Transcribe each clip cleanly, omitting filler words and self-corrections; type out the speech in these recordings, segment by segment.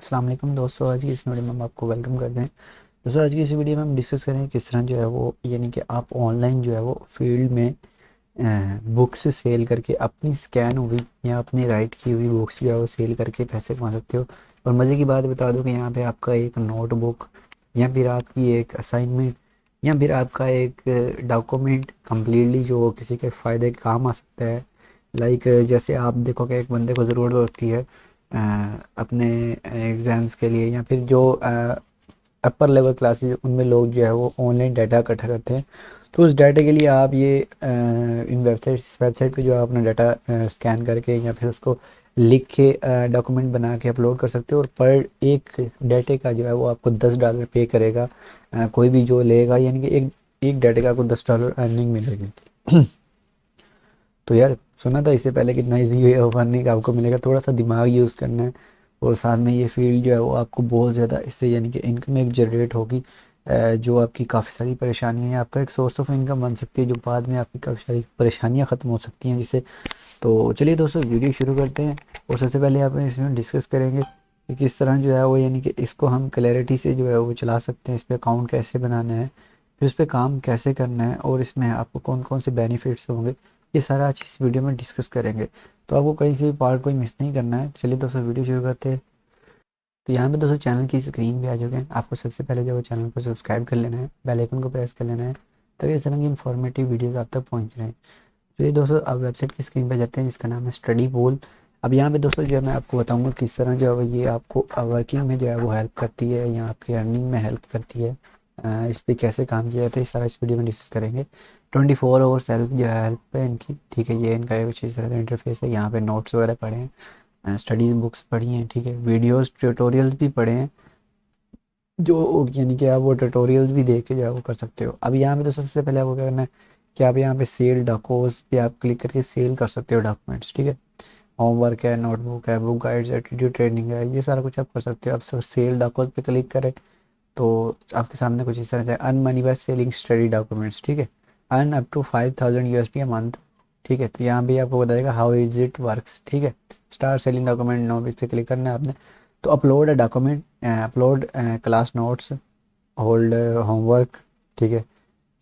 अस्सलाम वालेकुम दोस्तों, आज की इस वीडियो में हम आपको वेलकम करते हैं। दोस्तों, आज की इस वीडियो में हम डिस्कस करेंगे किस तरह जो है वो यानी कि आप ऑनलाइन जो है वो फील्ड में बुक्स सेल करके अपनी स्कैन हुई या अपनी राइट की हुई बुक्स जो है वो सेल करके पैसे कमा सकते हो। और मज़े की बात बता दूं कि यहाँ पे आपका एक नोटबुक या फिर आपकी एक असाइनमेंट या फिर आपका एक डॉक्यूमेंट कम्प्लीटली जो किसी के फ़ायदे के काम आ सकता है। लाइक जैसे आप देखोगे एक बंदे को ज़रूरत होती है अपने एग्ज़ाम्स के लिए, या फिर जो अपर लेवल क्लासेस उनमें लोग जो है वो ऑनलाइन डाटा इकट्ठा करते हैं। तो उस डाटा के लिए आप ये इन वेबसाइट पे जो है अपना डाटा स्कैन करके या फिर उसको लिख के डॉक्यूमेंट बना के अपलोड कर सकते हो। और पर एक डाटे का जो है वो आपको $10 पे करेगा कोई भी जो लेगा, यानी कि एक एक डाटे का आपको $10 अर्निंग मिलेगी। तो यार, सुना था इससे पहले कितना ईजी है अर्निंग आपको मिलेगा, थोड़ा सा दिमाग यूज़ करना है। और साथ में ये फील्ड जो है वो आपको बहुत ज़्यादा इससे यानी कि इनकम एक जनरेट होगी, जो आपकी काफ़ी सारी परेशानियां हैं आपका एक सोर्स ऑफ इनकम बन सकती है, जो बाद में आपकी काफ़ी सारी परेशानियां ख़त्म हो सकती हैं जिससे। तो चलिए दोस्तों, वीडियो शुरू करते हैं। और सबसे पहले आप इसमें डिस्कस करेंगे कि किस तरह जो है वो यानी कि इसको हम क्लैरिटी से जो है वो चला सकते हैं, इस पर अकाउंट कैसे बनाना है, फिर उस पर काम कैसे करना है, और इसमें आपको कौन कौन से बेनिफिट्स होंगे, ये सारा आज इस वीडियो में डिस्कस करेंगे। तो आपको कहीं से भी पार्ट कोई मिस नहीं करना है। चलिए दोस्तों, वीडियो शुरू करते हैं। तो यहाँ पे दोस्तों चैनल की स्क्रीन पे आ चुके हैं। आपको सबसे पहले जो है चैनल को सब्सक्राइब कर लेना है, बेल आइकन को प्रेस कर लेना है, तभी इस तरह की इन्फॉर्मेटिव वीडियोस आप तक पहुँच रहे हैं। चलिए दोस्तों, अब वेबसाइट की स्क्रीन पे जाते हैं जिसका नाम है स्टडी पोल। अब यहाँ पे दोस्तों जो है मैं आपको बताऊंगा किस तरह जो है वो ये आपको वर्किंग में जो है वो हेल्प करती है या आपकी अर्निंग में हेल्प करती है। इस पे कैसे काम किया जाता है, ये सारा इस वीडियो में डिस्कस करेंगे। 24 आवर सेल्फ जो है हेल्प है इनकी, ठीक है। ये इनका कुछ इस तरह का इंटरफेस है। यहाँ पे नोट्स वगैरह पढ़े हैं, स्टडीज़ बुक्स पढ़ी हैं, ठीक है। वीडियोस ट्यूटोरियल्स भी पढ़े हैं, जो यानी कि आप वो ट्यूटोरियल्स भी देख के जो है वो कर सकते हो। अब यहाँ पे तो सबसे पहले आपको क्या करना है कि आप यहाँ पे सेल डॉकोस पे आप क्लिक करके सेल कर सकते हो डॉक्यूमेंट्स, ठीक है। होमवर्क है, नोटबुक है, बुक गाइड्स, एटीट्यूड ट्रेनिंग है, ये सारा कुछ आप कर सकते हो। आप सब सेल डॉकोस पे क्लिक करें तो आपके सामने कुछ इस तरह से earn money by selling study documents, ठीक है। Earn up to 5000 USD a month, ठीक है। तो यहाँ भी आपको बताएगा हाउ इज इट वर्क्स, ठीक है। स्टार्ट सेलिंग डॉक्यूमेंट नो, इस पर क्लिक करना है आपने। तो upload a document, upload class notes, hold homework, ठीक है।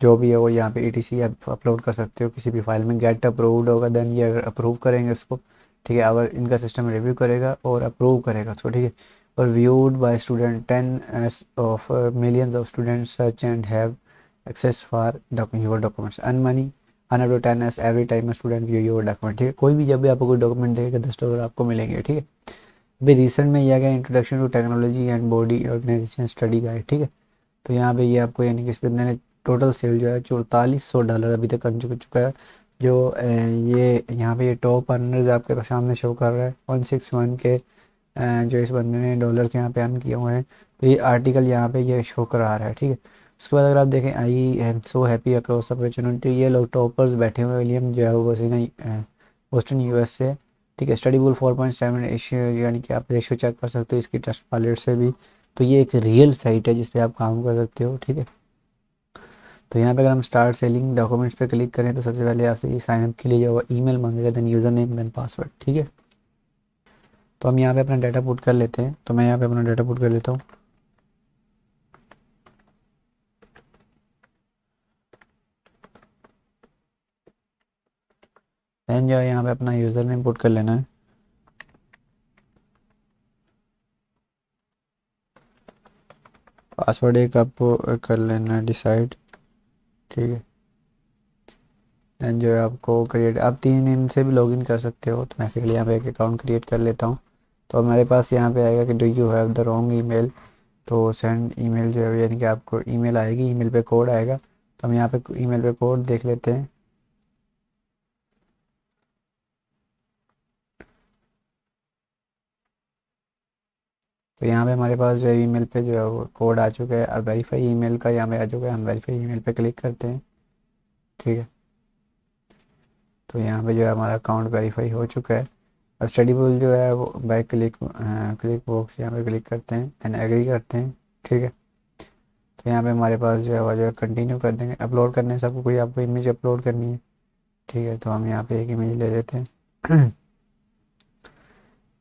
जो भी है वो यहाँ पे ETC आप अपलोड कर सकते हो किसी भी फाइल में। गेट अप्रूव्ड होगा, देन ये अगर अप्रूव करेंगे उसको, ठीक है। अगर इनका सिस्टम रिव्यू करेगा और अप्रूव करेगा उसको, ठीक है। और viewed by student 10 s of millions of students search and have access for your documents, earn money अन up to 10 s every time student view your document, ठीक है। कोई भी जब भी आपको कोई डॉक्यूमेंट देगा $10 आपको मिलेंगे, ठीक है। अभी रिसेंट में यह आ गया introduction to technology and body organisation study guide, ठीक है। तो यहाँ पे ये आपको यानी कि इस पे मैंने टोटल सेल जो है $4400 अभी तक कर चुका है। जो ये यहाँ पे ये टॉप अर्नर्स आपके सामने शो कर रहा है 161 के, जो इस बंदे ने डॉलर्स यहाँ पे अर्न किए हुए हैं। तो ये आर्टिकल यहाँ पे ये शो करा रहा है, ठीक है। उसके बाद अगर आप देखें I am so happy across opportunity, ये लोग टॉपर्स बैठे हुए हैं। विलियम जो है वो बोस्टन US से, ठीक है। स्टडी बुल 4.7 रेशियो, यानी कि आप रेशियो चेक कर सकते हो इसकी ट्रस्ट वॉलेट से भी। तो ये एक रियल साइट है जिस पे आप काम कर सकते हो, ठीक है। तो यहाँ पे अगर हम स्टार्ट सेलिंग डॉक्यूमेंट्स पे क्लिक करें तो सबसे पहले आपसे ये साइनअप के लिए जो होगा ईमेल मांगेगा, then user name, then password, ठीक है। तो हम यहाँ पे अपना डाटा पुट कर लेते हैं। तो मैं यहाँ पे अपना डाटा पुट कर लेता हूँ। देन जो है यहाँ पे अपना यूज़र नेम पुट कर लेना है। पासवर्ड एक आपको कर लेना है डिसाइड, ठीक है। देन जो है आपको क्रिएट, आप 3 दिन से भी लॉगिन कर सकते हो। तो मैं फिर यहाँ पे एक अकाउंट क्रिएट कर लेता हूँ। तो हमारे पास यहाँ पे आएगा कि do you have the wrong email. तो सेंड ईमेल जो है यानी कि आपको ईमेल आएगी, ईमेल पे कोड आएगा। तो हम यहाँ पे ईमेल पे कोड देख लेते हैं। तो यहाँ पे हमारे पास जो है ईमेल पे जो है वो कोड आ चुका है। अब वेरीफाई ईमेल का यहाँ पे आ चुका है, हम वेरीफाई ईमेल पे क्लिक करते हैं, ठीक है। तो यहाँ पे जो है हमारा अकाउंट वेरीफाई हो चुका है। अब स्टडी बुल जो है वो बाय क्लिक क्लिक बॉक्स यहाँ पे क्लिक करते हैं एंड एग्री करते हैं, ठीक है। तो यहाँ पे हमारे पास जो है वो जो है कंटिन्यू कर देंगे। अपलोड करने से आपको कोई आपको इमेज अपलोड करनी है, ठीक है। तो हम यहाँ पे एक इमेज ले लेते हैं।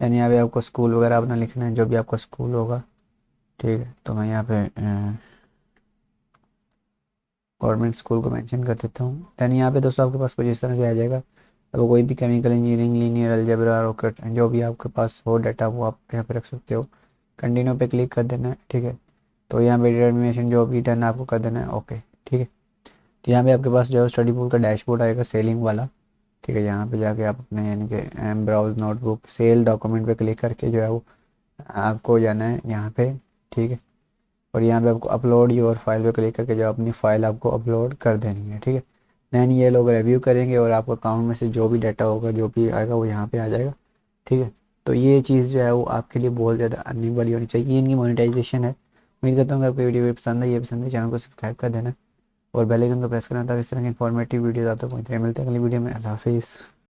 यानी यहाँ पे आपको स्कूल वगैरह अपना लिखना है, जो भी आपका स्कूल होगा। ठीक है, तो मैं यहाँ पे गवर्नमेंट स्कूल को मेंशन कर देता हूँ। दैन यहाँ पे दोस्तों आपके पास कुछ इस तरह से आ जाएगा। अब कोई भी chemical engineering, linear algebra, rocket, जो भी आपके पास हो डाटा वो आप यहाँ पे रख सकते हो। कंटिन्यू पे क्लिक कर देना है। ठीक है, तो यहाँ पे डिटर्मिनेशन जो भी डन आपको कर देना है ओके। ठीक है, तो यहाँ पे आपके पास जो है स्टडी बुक का डैशबोर्ड आएगा सेलिंग वाला। ठीक है, यहाँ पे जाके आप अपने यानी कि ब्राउज नोटबुक सेल डॉक्यूमेंट पे क्लिक करके जो है वो आपको जाना है यहाँ पे। ठीक है, और यहाँ पे आपको अपलोड योर फाइल पे क्लिक करके जो अपनी फ़ाइल आपको अपलोड कर देनी है। ठीक है, दैन ये लोग रिव्यू करेंगे और आपको अकाउंट में से जो भी डाटा होगा, जो भी आएगा वो यहाँ पे आ जाएगा। ठीक है, तो ये चीज़ जो है वो आपके लिए बहुत ज़्यादा अर्निंग वाली होनी चाहिए। ये इनकी मोनेटाइजेशन है। उम्मीद करता हूँ कि आपको वीडियो पसंद है। ये पसंद है चैनल को सब्सक्राइब कर देना और बेल आइकन को प्रेस करना ताकि इस तरह की इन्फॉर्मेटिव वीडियो आते हैं। मिलते हैं अगली वीडियो में। अल्लाह हाफिज़।